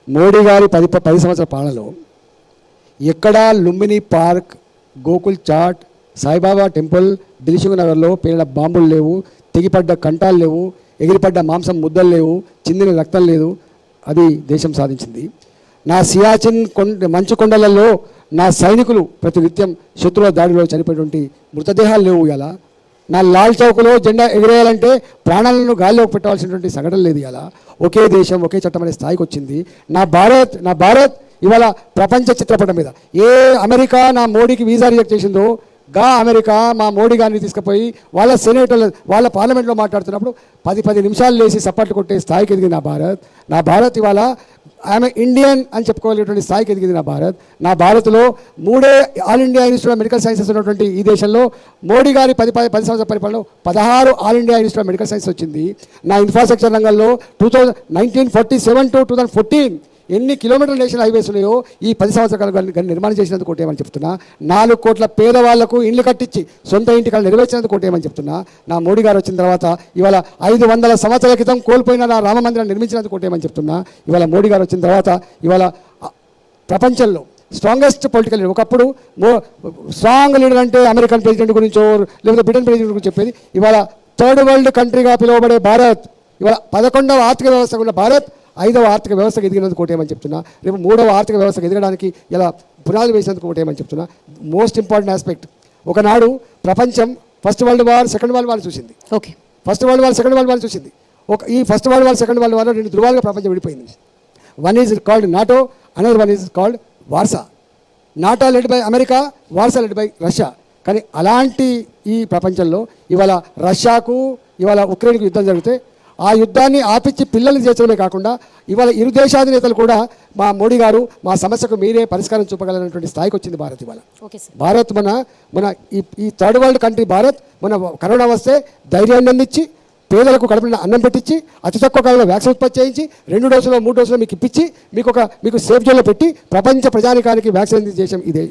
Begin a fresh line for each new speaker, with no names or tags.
మోడీ గారి 10 సంవత్సరాల పాలనలో ఎక్కడా లుంబిని పార్క్, గోకుల్ చాట్, సాయిబాబా టెంపుల్, దిల్సుఖ్ నగర్లో పేలిన బాంబులు లేవు, తెగిపడ్డ కంటాలు లేవు, ఎగిరిపడ్డ మాంసం ముద్దలు లేవు, చిందిన రక్తం లేదు. అది దేశం సాధించింది. నా సియాచిన్ మంచు కొండలలో నా సైనికులు ప్రతినిత్యం శత్రువుల దాడిలో చనిపోయినటువంటి మృతదేహాలు లేవు. ఇలా నా లాల్ చౌక్లో జెండా ఎగిరేయాలంటే ప్రాణాలను గాల్లోకి పెట్టవలసినటువంటి సంఘటన లేదు. ఇలా ఒకే దేశం ఒకే చట్టం అనే స్థాయికి వచ్చింది. నా భారత్ ఇవాళ ప్రపంచ చిత్రపటం మీద ఏ అమెరికా నా మోడీకి వీసా రిజెక్ట్ చేసిందో అమెరికా మా మోడీ గారిని తీసుకుపోయి వాళ్ళ సెనేటర్లు వాళ్ళ పార్లమెంట్లో మాట్లాడుతున్నప్పుడు 10 నిమిషాలు లేచి సప్పట్లు కొట్టే స్థాయికి ఎదిగింది నా భారత్ ఇవాళ ఆమె ఇండియన్ అని చెప్పుకోగలిగేటువంటి స్థాయికి ఎదిగింది నా భారత్లో 3 all India institute of medical sciences ఉన్నటువంటి ఈ దేశంలో మోడీ గారి 10 సంవత్సరాల పరిపాలనలో 16 all India institute of medical science వచ్చింది. నా ఇన్ఫ్రాస్ట్రక్చర్ రంగంలో 1947 to 2014 ఎన్ని కిలోమీటర్ల నేషనల్ హైవేస్ ఉన్నాయో ఈ 10 సంవత్సరాలు నిర్మాణం చేసినందుకు కోటేమని చెప్తున్నా. 4 కోట్ల పేదవాళ్లకు ఇండ్లు కట్టించి సొంత ఇంటికి నెరవేర్చినందుకు కోటేమని చెప్తున్నా. నా మోడీ గారు వచ్చిన తర్వాత ఇవాళ 500 సంవత్సరాల క్రితం కోల్పోయిన నా రామ మందిరాన్ని నిర్మించినందుకు కోటేమని చెప్తున్నా. ఇవాళ మోడీ గారు వచ్చిన తర్వాత ఇవాళ ప్రపంచంలో స్ట్రాంగెస్ట్ పొలిటికల్ లీడర్. ఒకప్పుడు స్ట్రాంగ్ లీడర్ అంటే అమెరికన్ ప్రెసిడెంట్ గురించో లేకపోతే బ్రిటన్ ప్రెసిడెంట్ గురించి చెప్పేది. ఇవాళ థర్డ్ వరల్డ్ కంట్రీగా పిలువబడే భారత్ ఇవాళ 11వ ఆర్థిక వ్యవస్థ ఉన్న భారత్ 5వ ఆర్థిక వ్యవస్థకు ఎదిగినందుకు కోటేమని చెప్తున్నా. రేపు 3వ ఆర్థిక వ్యవస్థకు ఎదగడానికి ఇలా పునాదులు వేసినందుకు కోటేమని చెప్తున్నా. మోస్ట్ ఇంపార్టెంట్ ఆస్పెక్ట్, ఒకనాడు ప్రపంచం first world war, second world war చూసింది.
Okay,
first world war, second world war చూసింది. ఈ first world war, second world వార్లో 2 ధృవాలుగా ప్రపంచం విడిపోయింది. One is called NATO, another one is called Warsaw. NATO led by America, Warsaw led by Russia. కానీ అలాంటి ఈ ప్రపంచంలో ఇవాళ రష్యాకు ఇవాళ ఉక్రెయిన్కు యుద్ధం జరిగితే ఆ యుద్ధాన్ని ఆపించి పిల్లల్ని చేర్చడమే కాకుండా ఇవాళ ఇరు దేశాధినేతలు కూడా మా మోడీ గారు మా సమస్యకు మీరే పరిష్కారం చూపగలనటువంటి స్థాయికి వచ్చింది భారత్. ఇవాళ భారత్ మన ఈ థర్డ్ వరల్డ్ కంట్రీ భారత్ మన కరోనా వస్తే ధైర్యాన్ని అందించి పేదలకు కడుపున అన్నం పెట్టించి అతి తక్కువ కాలంలో వ్యాక్సిన్ ఉత్పత్తి చేయించి 2 డోసులు 3 డోసులు మీకు ఇప్పించి మీకు సేఫ్ జోన్లో పెట్టి ప్రపంచ ప్రజానికానికి వ్యాక్సిన్ అందించే దేశం ఇదే.